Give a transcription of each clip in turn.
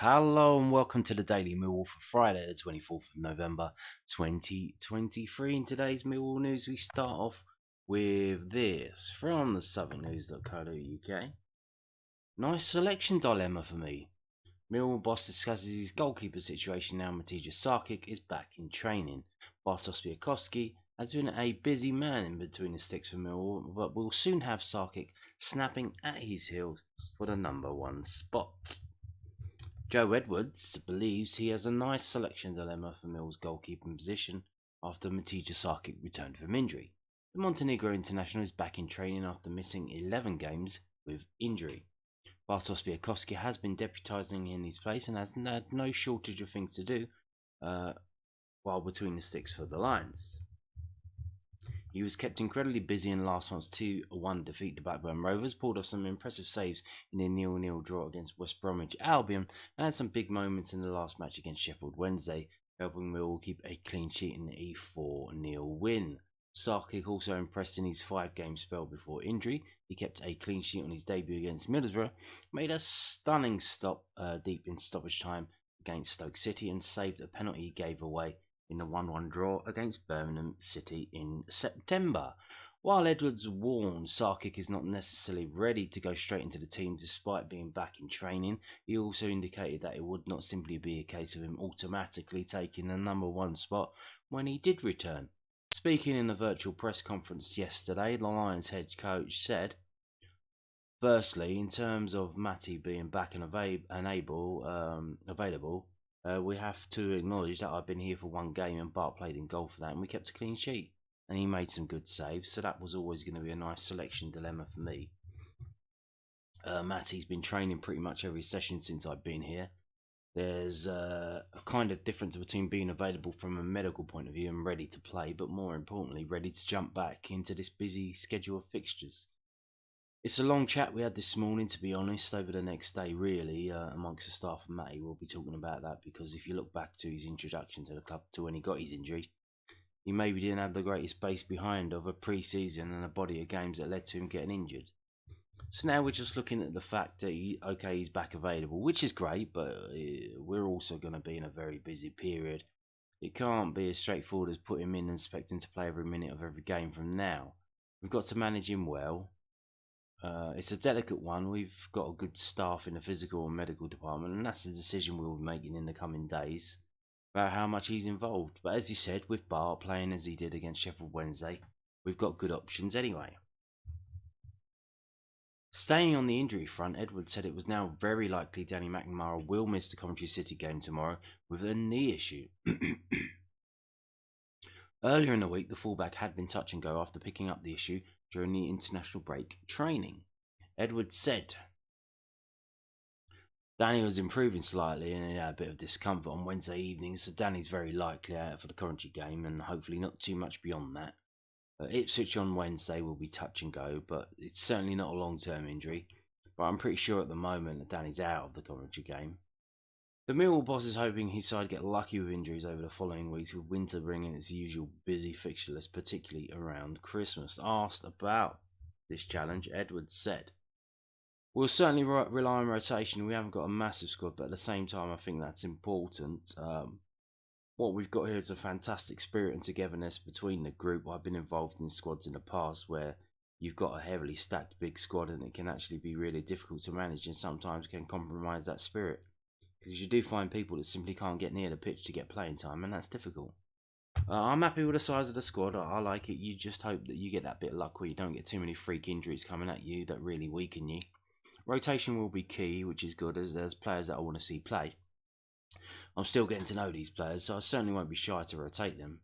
Hello and welcome to the Daily Millwall for Friday, the 24th of November 2023. In today's Millwall news, we start off with this from the southernnews.co.uk. Nice selection dilemma for me. Millwall boss discusses his goalkeeper situation now Matija Sarkic is back in training. Bartosz Białkowski has been a busy man in between the sticks for Millwall, but will soon have Sarkic snapping at his heels for the number one spot. Joe Edwards believes he has a nice selection dilemma for Mill's goalkeeping position after Matija Sarkic returned from injury. The Montenegro international is back in training after missing 11 games with injury. Bartosz Białkowski has been deputising in his place and has had no shortage of things to do while between the sticks for the Lions. He was kept incredibly busy in last month's 2-1 defeat to Blackburn Rovers, pulled off some impressive saves in their 0-0 draw against West Bromwich Albion, and had some big moments in the last match against Sheffield Wednesday, helping Millwall keep a clean sheet in a 4-0 win. Sarkic also impressed in his 5-game spell before injury. He kept a clean sheet on his debut against Middlesbrough, made a stunning stop deep in stoppage time against Stoke City, and saved a penalty he gave away in the 1-1 draw against Birmingham City in September. While Edwards warned Sarkic is not necessarily ready to go straight into the team despite being back in training, he also indicated that it would not simply be a case of him automatically taking the number one spot when he did return. Speaking in a virtual press conference yesterday, the Lions head coach said, "Firstly, in terms of Matty being back and available, we have to acknowledge that I've been here for one game and Bart played in goal for that, and we kept a clean sheet. And he made some good saves, so that was always going to be a nice selection dilemma for me. Matty's been training pretty much every session since I've been here. There's a kind of difference between being available from a medical point of view and ready to play, but more importantly, ready to jump back into this busy schedule of fixtures. It's a long chat we had this morning, to be honest, over the next day, really, amongst the staff and Matty. We'll be talking about that because if you look back to his introduction to the club to when he got his injury, he maybe didn't have the greatest base behind of a pre-season and a body of games that led to him getting injured. So now we're just looking at the fact that he's back available, which is great, but we're also going to be in a very busy period. It can't be as straightforward as put him in and expecting to play every minute of every game from now. We've got to manage him well. It's a delicate one. We've got a good staff in the physical and medical department, and that's the decision we'll be making in the coming days about how much he's involved. But as he said, with Bart playing as he did against Sheffield Wednesday, we've got good options anyway." Staying on the injury front, Edwards said it was now very likely Danny McNamara will miss the Coventry City game tomorrow with a knee issue. Earlier in the week, the fullback had been touch and go after picking up the issue during the international break training. Edwards said Danny was improving slightly and he had a bit of discomfort on Wednesday evening, so Danny's very likely out for the Coventry game and hopefully not too much beyond that. Ipswich on Wednesday will be touch and go, but it's certainly not a long-term injury. But I'm pretty sure at the moment that Danny's out of the Coventry game. The Millwall boss is hoping his side get lucky with injuries over the following weeks, with winter bringing its usual busy fixture list, particularly around Christmas. Asked about this challenge, Edwards said, "We'll certainly rely on rotation. We haven't got a massive squad, but at the same time I think that's important. What we've got here is a fantastic spirit and togetherness between the group. I've been involved in squads in the past where you've got a heavily stacked big squad and it can actually be really difficult to manage and sometimes can compromise that spirit. Because you do find people that simply can't get near the pitch to get playing time, and that's difficult. I'm happy with the size of the squad. I like it. You just hope that you get that bit of luck where you don't get too many freak injuries coming at you that really weaken you. Rotation will be key, which is good, as there's players that I want to see play. I'm still getting to know these players, so I certainly won't be shy to rotate them.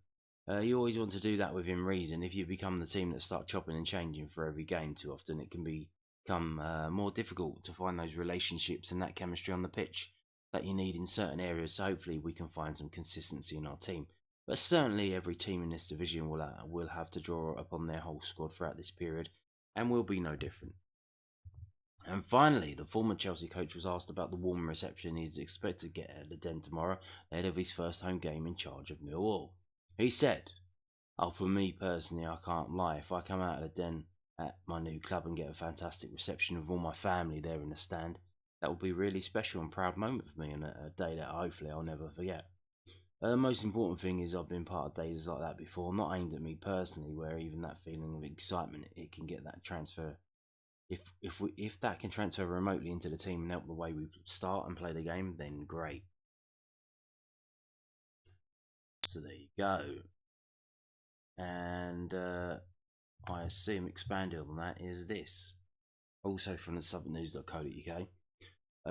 You always want to do that within reason. If you become the team that start chopping and changing for every game too often, it can become more difficult to find those relationships and that chemistry on the pitch that you need in certain areas, so hopefully we can find some consistency in our team. But certainly every team in this division will have to draw upon their whole squad throughout this period, and will be no different. And finally, the former Chelsea coach was asked about the warm reception he's expected to get at the Den tomorrow ahead of his first home game in charge of Millwall. He said, for me personally, I can't lie. If I come out of the Den at my new club and get a fantastic reception with all my family there in the stand, That will be a really special and proud moment for me, and a day that hopefully I'll never forget. The most important thing is I've been part of days like that before, not aimed at me personally, where even that feeling of excitement it can get that transfer. If that can transfer remotely into the team and help the way we start and play the game, then great. So there you go. And I assume expanded on that is this, also from the southernnews.co.uk.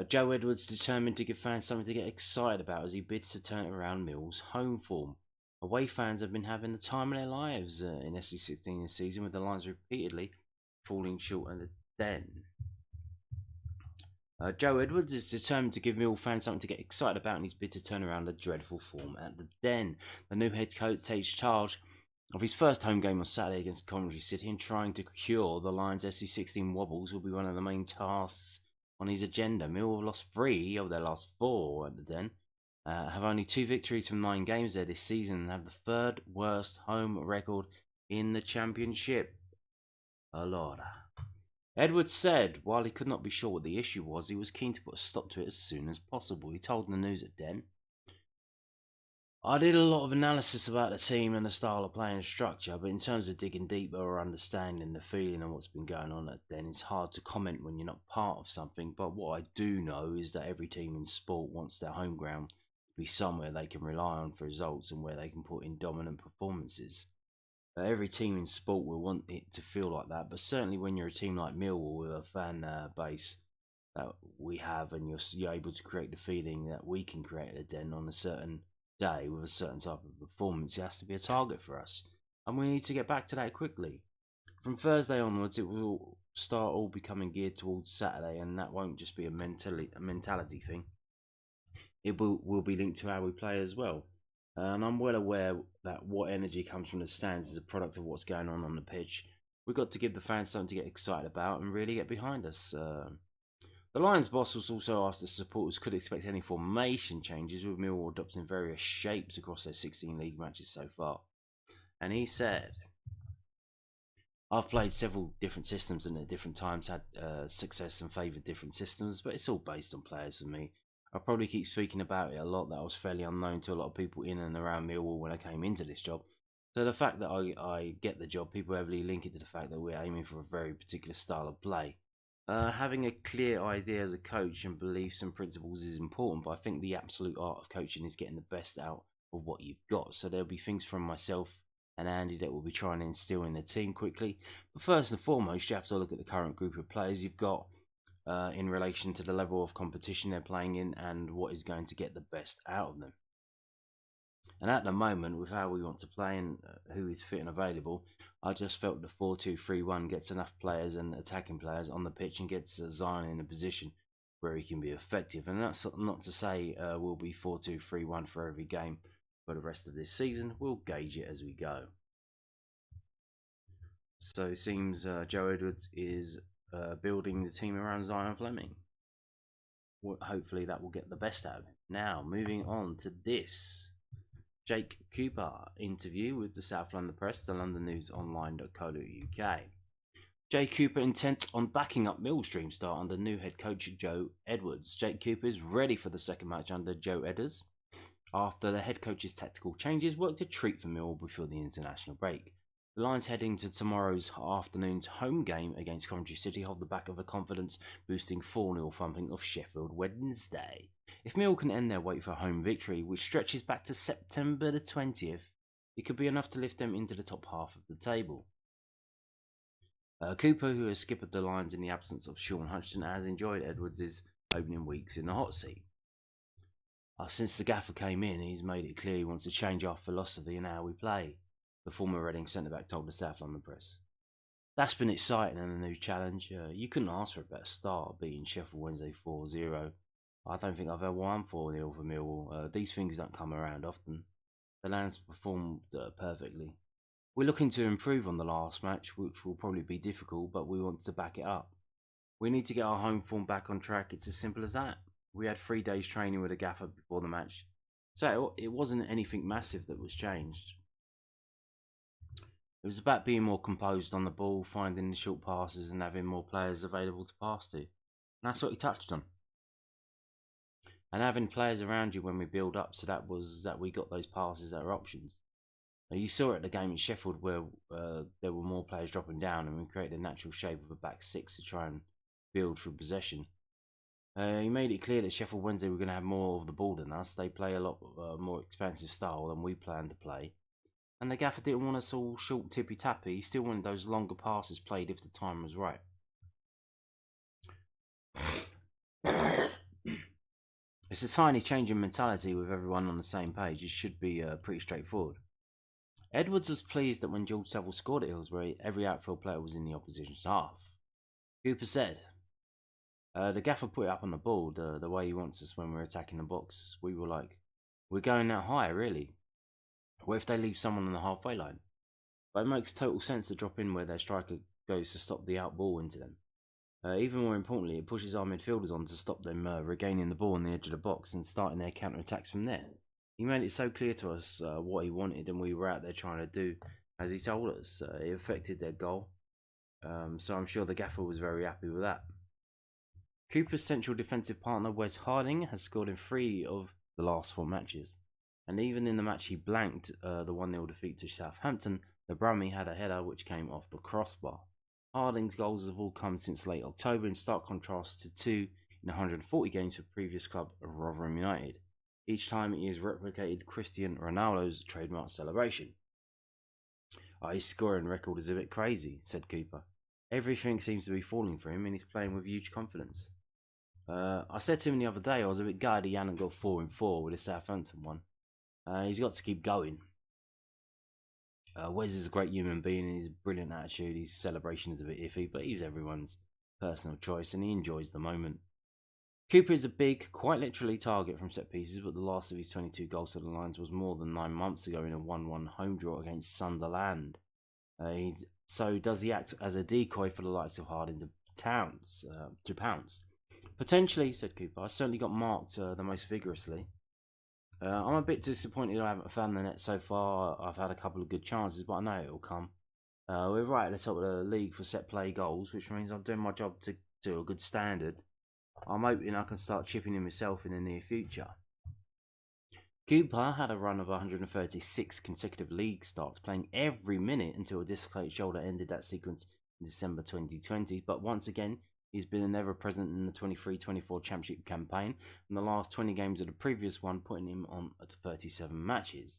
Joe Edwards determined to give fans something to get excited about as he bids to turn around Mill's home form. Away fans have been having the time of their lives in SC16 this season, with the Lions repeatedly falling short of the Den. Joe Edwards is determined to give Mill fans something to get excited about in his bid to turn around the dreadful form at the Den. The new head coach takes charge of his first home game on Saturday against Coventry City, and trying to cure the Lions' SC16 wobbles will be one of the main tasks on his agenda. Mill have lost 3 of their last 4 at the Den, have only 2 victories from 9 games there this season, and have the 3rd worst home record in the Championship. Alora. Edwards said while he could not be sure what the issue was, he was keen to put a stop to it as soon as possible. He told the news at Den, "I did a lot of analysis about the team and the style of play and structure, but in terms of digging deeper or understanding the feeling and what's been going on at Den, it's hard to comment when you're not part of something. But what I do know is that every team in sport wants their home ground to be somewhere they can rely on for results and where they can put in dominant performances. Every team in sport will want it to feel like that, but certainly when you're a team like Millwall with a fan base that we have, and you're able to create the feeling that we can create at the Den on a certain day with a certain type of performance, it has to be a target for us, and we need to get back to that quickly. From Thursday onwards, it will start all becoming geared towards Saturday, and that won't just be a mentality thing. It will be linked to how we play as well. And I'm well aware that what energy comes from the stands is a product of what's going on the pitch. We've got to give the fans something to get excited about and really get behind us. The Lions boss was also asked if supporters could expect any formation changes, with Millwall adopting various shapes across their 16 league matches so far. And he said, "I've played several different systems and at different times had success and favoured different systems, but it's all based on players for me. I probably keep speaking about it a lot, that I was fairly unknown to a lot of people in and around Millwall when I came into this job. So the fact that I get the job, people heavily link it to the fact that we're aiming for a very particular style of play. Having a clear idea as a coach and beliefs and principles is important, but I think the absolute art of coaching is getting the best out of what you've got. So there'll be things from myself and Andy that will be trying to instill in the team quickly. But first and foremost, you have to look at the current group of players you've got in relation to the level of competition they're playing in and what is going to get the best out of them. And at the moment, with how we want to play and who is fit and available, I just felt the 4-2-3-1 gets enough players and attacking players on the pitch and gets Zion in a position where he can be effective. And that's not to say we'll be 4-2-3-1 for every game for the rest of this season. We'll gauge it as we go." So it seems Joe Edwards is building the team around Zion Fleming. Hopefully that will get the best out of him. Now, moving on to this. Jake Cooper interview with the South London Press, the londonnewsonline.co.uk. Jake Cooper intent on backing up Mill's dream start under new head coach Joe Edwards. Jake Cooper is ready for the second match under Joe Edwards after the head coach's tactical changes worked a treat for Mill before the international break. The Lions heading to tomorrow's afternoon's home game against Coventry City hold the back of a confidence-boosting 4-0 thumping of Sheffield Wednesday. If Mill can end their wait for a home victory, which stretches back to September the 20th, it could be enough to lift them into the top half of the table. Cooper, who has skippered the Lions in the absence of Sean Hutchinson, has enjoyed Edwards' opening weeks in the hot seat. Since the gaffer came in, he's made it clear he wants to change our philosophy and how we play, the former Reading centre-back told the South London Press. That's been exciting and a new challenge. You couldn't ask for a better start, beating Sheffield Wednesday 4-0. I don't think I've ever won 4-0 for Millwall. These things don't come around often. The Lions performed perfectly. We're looking to improve on the last match, which will probably be difficult, but we want to back it up. We need to get our home form back on track. It's as simple as that. We had 3 days training with a gaffer before the match, so it wasn't anything massive that was changed. It was about being more composed on the ball, finding the short passes and having more players available to pass to. And that's what he touched on. and having players around you when we build up. So that we got those passes that are options. You saw it at the game in Sheffield where there were more players dropping down, and we created a natural shape of a back six to try and build through possession. He made it clear that Sheffield Wednesday were going to have more of the ball than us. They play a lot more expansive style than we plan to play. And the gaffer didn't want us all short tippy-tappy. He still wanted those longer passes played if the time was right. It's a tiny change in mentality with everyone on the same page. It should be pretty straightforward. Edwards was pleased that when George Saville scored at Hillsbury, every outfield player was in the opposition's half. Cooper said, the gaffer put it up on the board the way he wants us when we're attacking the box. We were like, we're going that high, really. What if they leave someone on the halfway line? But it makes total sense to drop in where their striker goes to stop the out ball into them. Even more importantly, it pushes our midfielders on to stop them regaining the ball on the edge of the box and starting their counter-attacks from there. He made it so clear to us what he wanted, and we were out there trying to do as he told us. It affected their goal, so I'm sure the gaffer was very happy with that. Cooper's central defensive partner, Wes Harding, has scored in 3 of the last 4 matches. And even in the match he blanked, the 1-0 defeat to Southampton, the Brummie had a header which came off the crossbar. Harding's goals have all come since late October, in stark contrast to 2 in 140 games for previous club Rotherham United. Each time he has replicated Cristiano Ronaldo's trademark celebration. His scoring record is a bit crazy, said Cooper. Everything seems to be falling for him and he's playing with huge confidence. I said to him the other day I was a bit gutted he hadn't got 4 in 4 with the Southampton one. He's got to keep going. Wes is a great human being and he's a brilliant attitude. His celebration is a bit iffy, but he's everyone's personal choice and he enjoys the moment. Cooper is a big, quite literally, target from set pieces, but the last of his 22 goals for the Lions was more than 9 months ago in a 1-1 home draw against Sunderland. So does he act as a decoy for the likes of Harding to pounce? Potentially, said Cooper. I certainly got marked the most vigorously. I'm a bit disappointed I haven't found the net so far. I've had a couple of good chances, but I know it'll come. We're right at the top of the league for set play goals, which means I'm doing my job to a good standard. I'm hoping I can start chipping in myself in the near future. Cooper had a run of 136 consecutive league starts, playing every minute until a dislocated shoulder ended that sequence in December 2020, but once again, he's been ever-present in the 23-24 Championship campaign, and the last 20 games of the previous one, putting him on at 37 matches.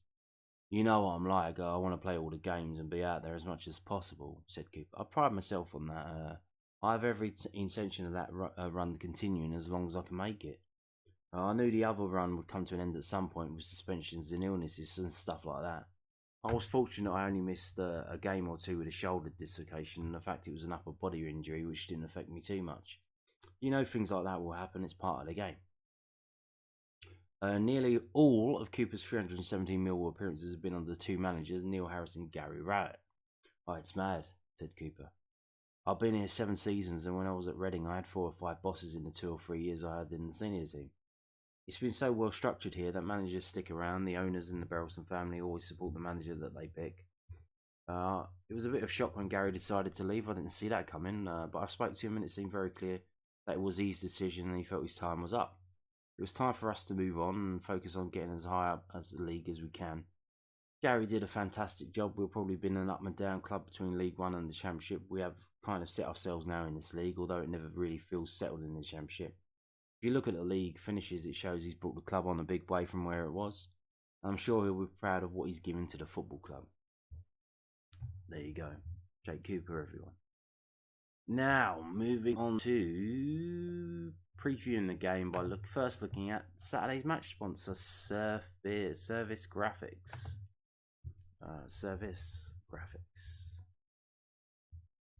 You know what I'm like, I want to play all the games and be out there as much as possible, said Cooper. I pride myself on that. I have every intention of that run continuing as long as I can make it. I knew the other run would come to an end at some point with suspensions and illnesses and stuff like that. I was fortunate I only missed a game or 2 with a shoulder dislocation, and the fact it was an upper body injury which didn't affect me too much. You know, things like that will happen, it's part of the game. Nearly all of Cooper's 317 Millwall appearances have been under 2 managers, Neil Harris and Gary Rowett. Oh, it's mad, said Cooper. I've been here 7 seasons, and when I was at Reading I had 4 or 5 bosses in the 2 or 3 years I had in the senior team. It's been so well structured here that managers stick around. The owners and the Berylson family always support the manager that they pick. It was a bit of a shock when Gary decided to leave. I didn't see that coming, but I spoke to him and it seemed very clear that it was his decision and he felt his time was up. It was time for us to move on and focus on getting as high up as the league as we can. Gary did a fantastic job. We've probably been an up and down club between League One and the Championship. We have kind of set ourselves now in this league, although it never really feels settled in the Championship. If you look at the league finishes, it shows he's brought the club on a big way from where it was. I'm sure he'll be proud of what he's given to the football club. There you go. Jake Cooper, everyone. Now, moving on to previewing the game by first looking at Saturday's match sponsor, Service Graphics. Service Graphics.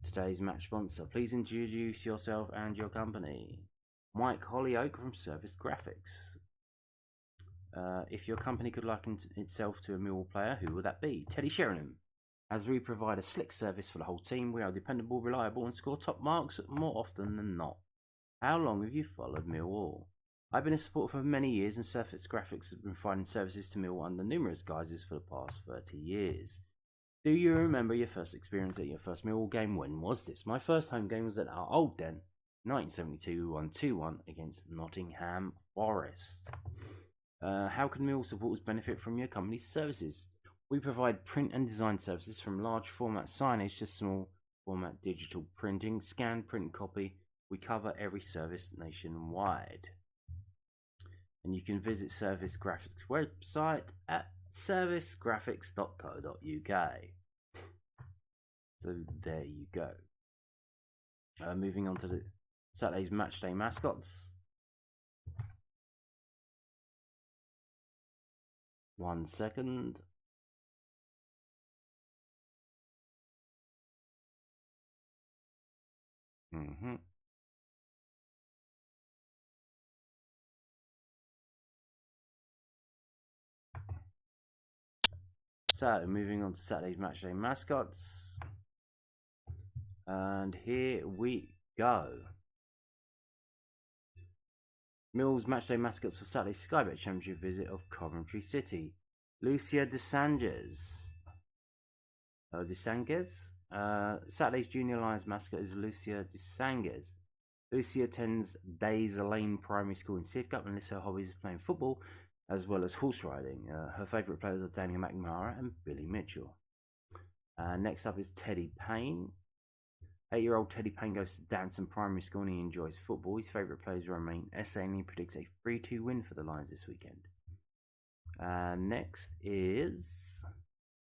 Today's match sponsor. Please introduce yourself and your company. Mike Hollyoak from Service Graphics. If your company could liken itself to a Millwall player, who would that be? Teddy Sheringham. As we provide a slick service for the whole team, we are dependable, reliable and score top marks more often than not. How long have you followed Millwall? I've been a supporter for many years and Surface Graphics has been providing services to Millwall under numerous guises for the past 30 years. Do you remember your first experience at your first Millwall game? When was this? My first home game was at our old den 1972 won 2-1 against Nottingham Forest. How can Millwall supporters benefit from your company's services? We provide print and design services from large format signage to small format digital printing, scan, print, and copy. We cover every service nationwide. And you can visit Service Graphics website at servicegraphics.co.uk. So there you go. Moving on to the Saturday's matchday mascots. 1 second. So, moving on to Saturday's matchday mascots. And here we go. Mill's matchday mascots for Saturday's Sky Bet Championship visit of Coventry City. Lucia Desanges. Saturday's Junior Lions mascot is Lucia Desanges. Lucy attends Days Lane Primary School in Sidcup and lists her hobbies is playing football as well as horse riding. Her favourite players are Daniel McNamara and Billy Mitchell. Next up is Teddy Payne. 8-year-old Teddy Payne goes to Danson Primary School and he enjoys football. His favourite players remain SA and he predicts a 3-2 win for the Lions this weekend. Next is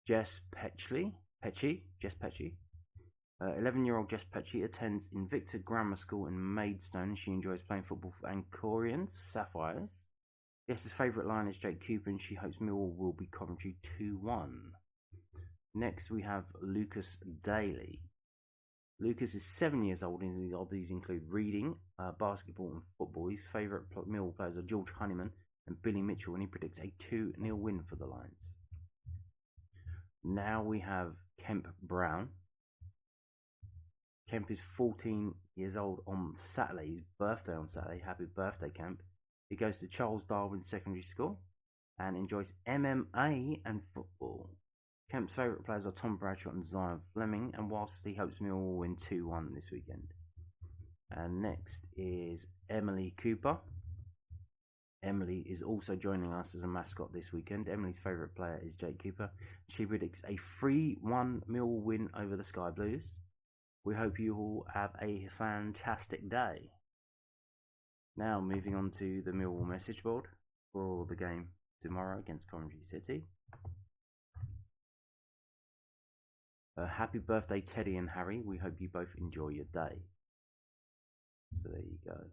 Jess Petchy. 11-year-old Jess Petchy attends Invicta Grammar School in Maidstone and she enjoys playing football for Ancorians Sapphires. Jess's favourite lion is Jake Cooper and she hopes Millwall will be Coventry 2-1. Next we have Lucas Daly. Lucas is 7 years old and his hobbies include reading, basketball and football. His favourite Millwall players are George Honeyman and Billy Mitchell and he predicts a 2-0 win for the Lions. Now we have Kemp Brown. Kemp is 14 years old on Saturday, his birthday on Saturday. Happy birthday, Kemp. He goes to Charles Darwin Secondary School and enjoys MMA and football. Kemp's favourite players are Tom Bradshaw and Zion Fleming, and whilst he hopes Millwall will win 2-1 this weekend. And next is Emily Cooper. Emily is also joining us as a mascot this weekend. Emily's favourite player is Jake Cooper. She predicts a 3-1 Millwall win over the Sky Blues. We hope you all have a fantastic day. Now moving on to the Millwall message board for the game tomorrow against Coventry City. Happy birthday Teddy and Harry. We hope you both enjoy your day. So there you go.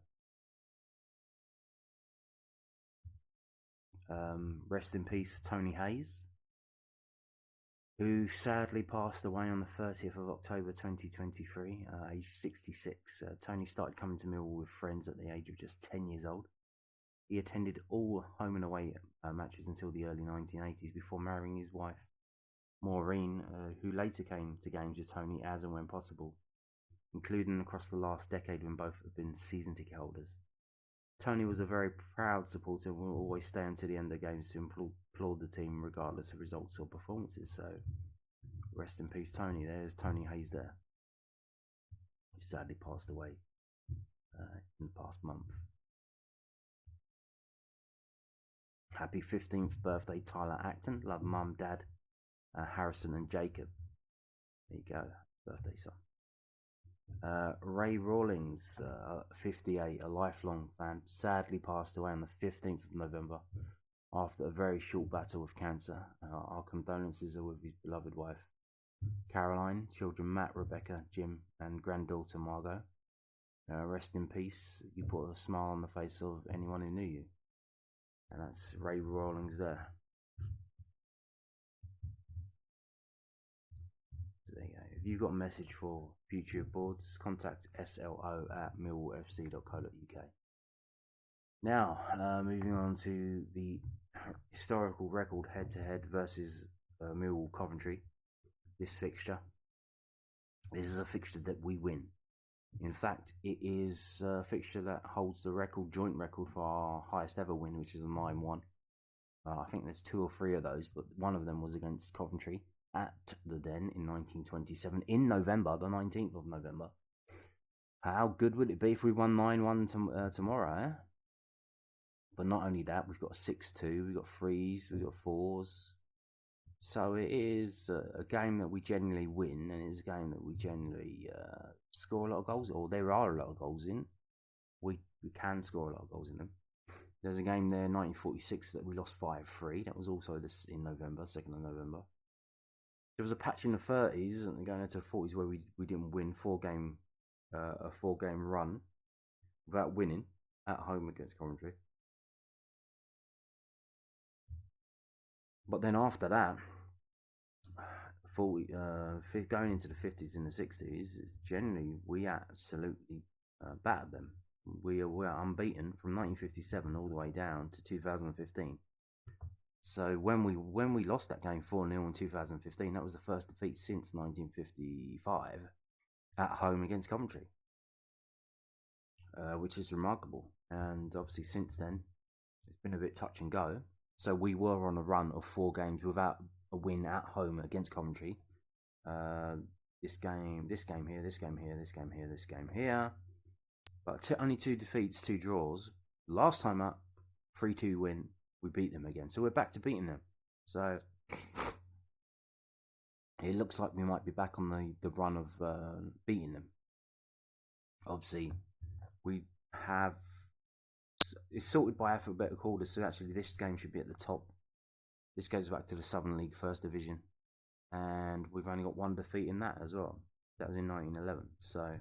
Rest in peace Tony Hayes, who sadly passed away on the 30th of October 2023, aged 66. Tony started coming to Millwall with friends at the age of just 10 years old. He attended all home and away matches until the early 1980s before marrying his wife, Maureen, who later came to games with Tony as and when possible, including across the last decade when both have been season ticket holders. Tony was a very proud supporter and will always stay until the end of games to applaud the team regardless of results or performances. So rest in peace Tony. There's Tony Hayes there, who sadly passed away in the past month. Happy 15th birthday Tyler Acton. Love mum, dad, Harrison and Jacob. There you go, birthday son. Ray Rawlings, 58, a lifelong fan, sadly passed away on the 15th of November after a very short battle with cancer. Our condolences are with his beloved wife Caroline, children Matt, Rebecca, Jim and granddaughter Margot. Rest in peace. You put a smile on the face of anyone who knew you. And that's Ray Rawlings there. So there you go. If you've got a message for future boards, contact slo@millwallfc.co.uk. Now, moving on to the historical record head-to-head versus Millwall Coventry. This fixture. This is a fixture that we win. In fact, it is a fixture that holds the joint record for our highest ever win, which is a 9-1. I think there's 2 or 3 of those, but one of them was against Coventry at the Den in 1927, in November, the 19th of November. How good would it be if we won 9-1 tomorrow, eh? But not only that, we've got a 6-2, we've got 3s, we've got 4s. So it is a game that we generally win, and it's a game that we generally score a lot of goals, or there are a lot of goals in. We can score a lot of goals in them. There's a game there, 1946, that we lost 5-3. That was also this in November, 2nd of November. There was a patch in the 30s and going into the 40s where we didn't win a 4-game run without winning at home against Coventry. But then after that, going into the 50s and the 60s, it's generally we absolutely battered them. We were unbeaten from 1957 all the way down to 2015. So when we lost that game 4-0 in 2015, that was the first defeat since 1955 at home against Coventry, which is remarkable. And obviously since then, it's been a bit touch and go. So we were on a run of 4 games without a win at home against Coventry. This game here, this game here, this game here, this game here. But only 2 defeats, 2 draws. Last time up, 3-2 win. We beat them again. So we're back to beating them. So it looks like we might be back on the run of beating them. Obviously, we have... It's sorted by alphabetical order, so actually this game should be at the top. This goes back to the Southern League First Division, and we've only got 1 defeat in that as well. That was in 1911. So,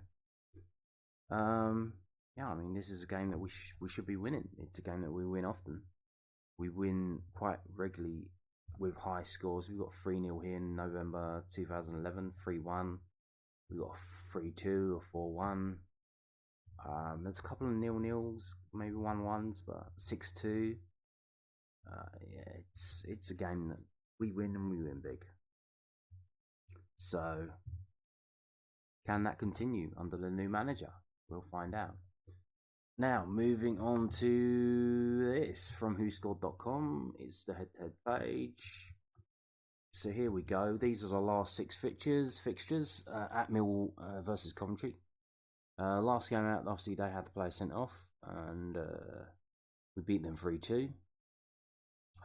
yeah, I mean, this is a game that we should be winning. It's a game that we win often. We win quite regularly with high scores. We got 3-0 here in November 2011, 3-1. We got 3-2 or 4-1. There's a couple of 0-0s, maybe 1-1s, but 6-2. Yeah, it's a game that we win and we win big. So, can that continue under the new manager? We'll find out. Now, moving on to this from whoscored.com. It's the head-to-head page. So here we go. These are the last 6 fixtures at Millwall versus Coventry. Last game out, obviously they had the player sent off, and we beat them 3-2.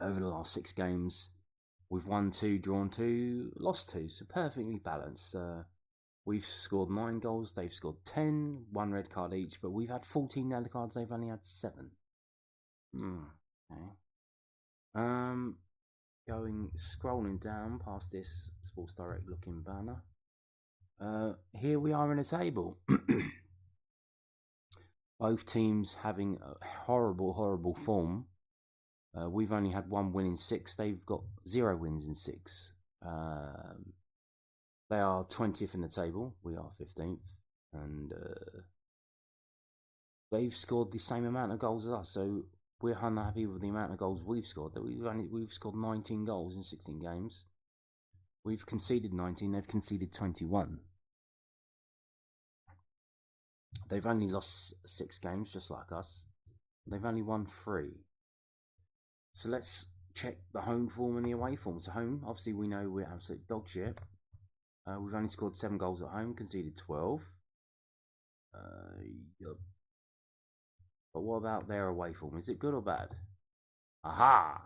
Over the last 6 games, we've won 2, drawn 2, lost 2, so perfectly balanced. We've scored 9 goals, they've scored 10, 1 red card each, but we've had 14 yellow cards, they've only had 7. Okay. Scrolling down past this Sports Direct looking banner. Here we are in a table. Both teams having a horrible form. We've only had 1 win in 6. They've got 0 wins in 6. They are 20th in the table. We are 15th, and they've scored the same amount of goals as us. So we're unhappy with the amount of goals we've scored. That we've scored 19 goals in 16 games. We've conceded 19. They've conceded 21. They've only lost 6 games, just like us. They've only won 3. So let's check the home form and the away form. So home, obviously we know we're absolute dog shit. We've only scored 7 goals at home, conceded 12. Yep. But what about their away form? Is it good or bad? Aha!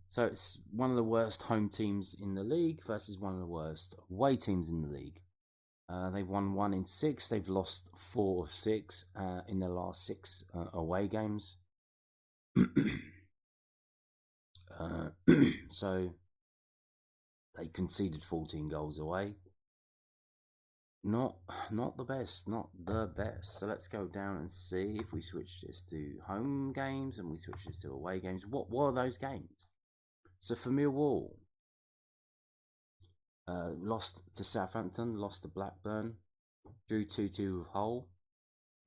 So it's one of the worst home teams in the league versus one of the worst away teams in the league. They've won 1 in 6. They've lost 4 of 6 in their last 6 away games. So they conceded 14 goals away. Not the best. So let's go down and see if we switch this to home games and we switch this to away games. What are those games? So for Millwall, lost to Southampton, lost to Blackburn, drew 2-2 with Hull,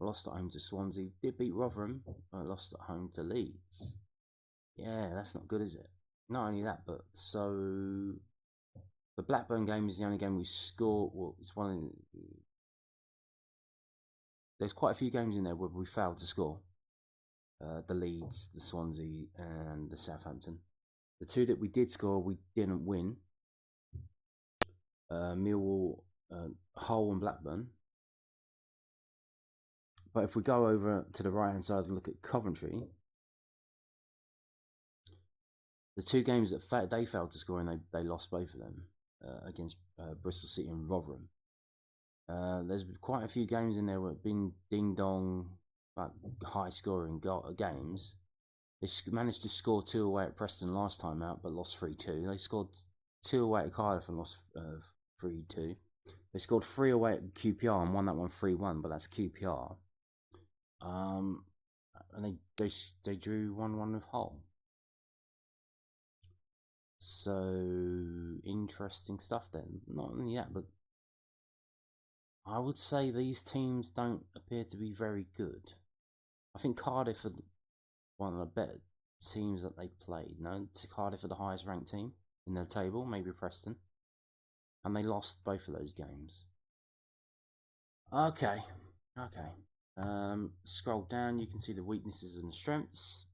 lost at home to Swansea, did beat Rotherham, lost at home to Leeds. Yeah, that's not good, is it? Not only that, but so the Blackburn game is the only game we scored. Well, it's one of there's quite a few games in there where we failed to score. The Leeds, the Swansea, and the Southampton. The 2 that we did score, we didn't win. Millwall, Hull, and Blackburn. But if we go over to the right-hand side and look at Coventry, the two games that they failed to score and they lost both of them against Bristol City and Rotherham. There's quite a few games in there where it's been ding-dong, like high-scoring games. They managed to score 2 away at Preston last time out, but lost 3-2. They scored 2 away at Cardiff and lost 3-2. They scored 3 away at QPR and won that one 3-1, but that's QPR. And they drew 1-1 with Hull. So interesting stuff then. Not only that, but I would say these teams don't appear to be very good. I think Cardiff are one of the better teams that they played. No, Cardiff are the highest ranked team in the table, maybe Preston, and they lost both of those games. Okay. Scroll down, you can see the weaknesses and the strengths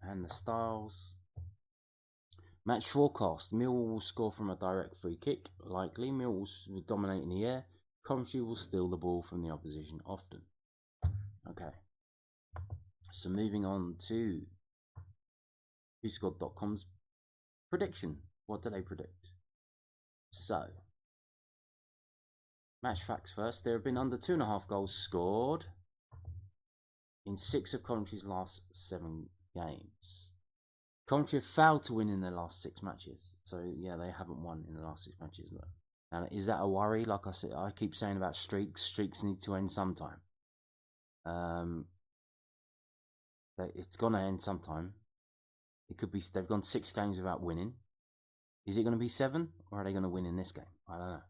and the styles. Match forecast: Millwall will score from a direct free kick, likely. Millwall will dominate in the air. Coventry will steal the ball from the opposition often. Okay. So moving on to WhoScored.com's prediction. What do they predict? So, match facts first. There have been under 2.5 goals scored in 6 of Coventry's last 7 games. Coventry have failed to win in their last 6 matches. So, yeah, they haven't won in the last 6 matches. Though. And is that a worry? Like I said, I keep saying about streaks. Streaks need to end sometime. It's going to end sometime. It could be they've gone 6 games without winning. Is it going to be 7, or are they going to win in this game? I don't know.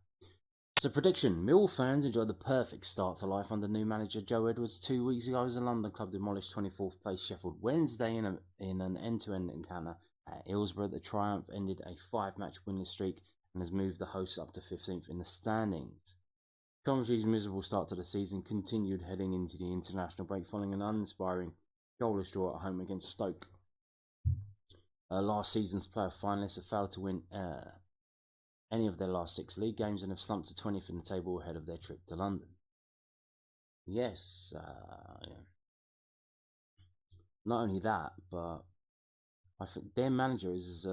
So prediction: Millwall fans enjoyed the perfect start to life under new manager Joe Edwards 2 weeks ago as the London club demolished 24th place Sheffield Wednesday in an end-to-end encounter at Hillsborough. The triumph ended a 5-match winless streak and has moved the hosts up to 15th in the standings. Coventry's miserable start to the season continued heading into the international break following an uninspiring goalless draw at home against Stoke. Last season's playoff finalists have failed to win any of their last 6 league games and have slumped to 20th in the table ahead of their trip to London. Yes, yeah. Not only that, but I think their manager is,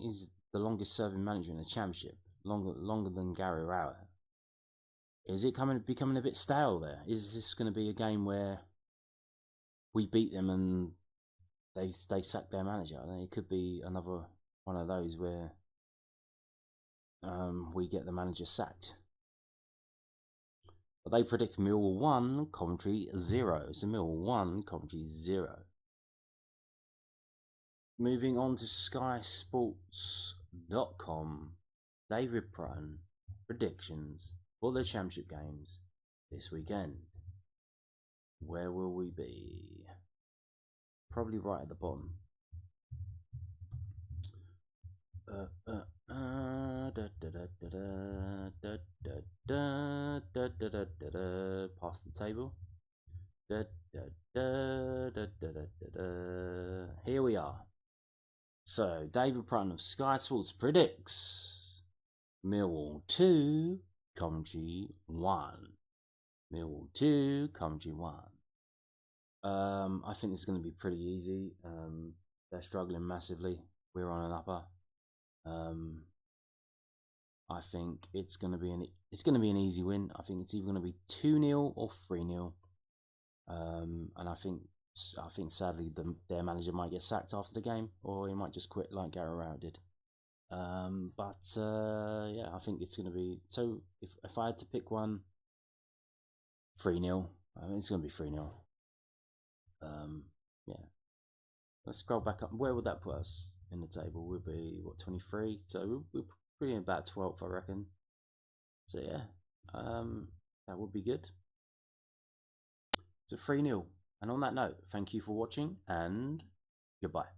he's the longest serving manager in the Championship, longer than Gary Rowett. Is it becoming a bit stale there? Is this going to be a game where we beat them and they sack their manager? I think it could be another one of those where we get the manager sacked. But they predict Millwall 1, Coventry 0. So Millwall 1, Coventry 0. Moving on to SkySports.com. David Prutton predictions for the Championship games this weekend. Where will we be? Probably right at the bottom. Past the table. Here we are. So, David Prutton of Sky Sports predicts Millwall 2, Coventry 1. Millwall 2, Coventry 1. I think this is going to be pretty easy. They're struggling massively. We're on an upper. I think it's going to be an easy win. I think it's either going to be 2-0 or 3-0. And I think sadly their manager might get sacked after the game, or he might just quit like Gary Rowett did. Yeah, I think it's going to be. So if I had to pick one, 3-0. I mean, it's going to be 3-0. Yeah. Let's scroll back up. Where would that put us in the table? We'll be 23. So we're pretty about 12th, I reckon. So yeah, that would be good. It's a 3-0. And on that note, thank you for watching and goodbye.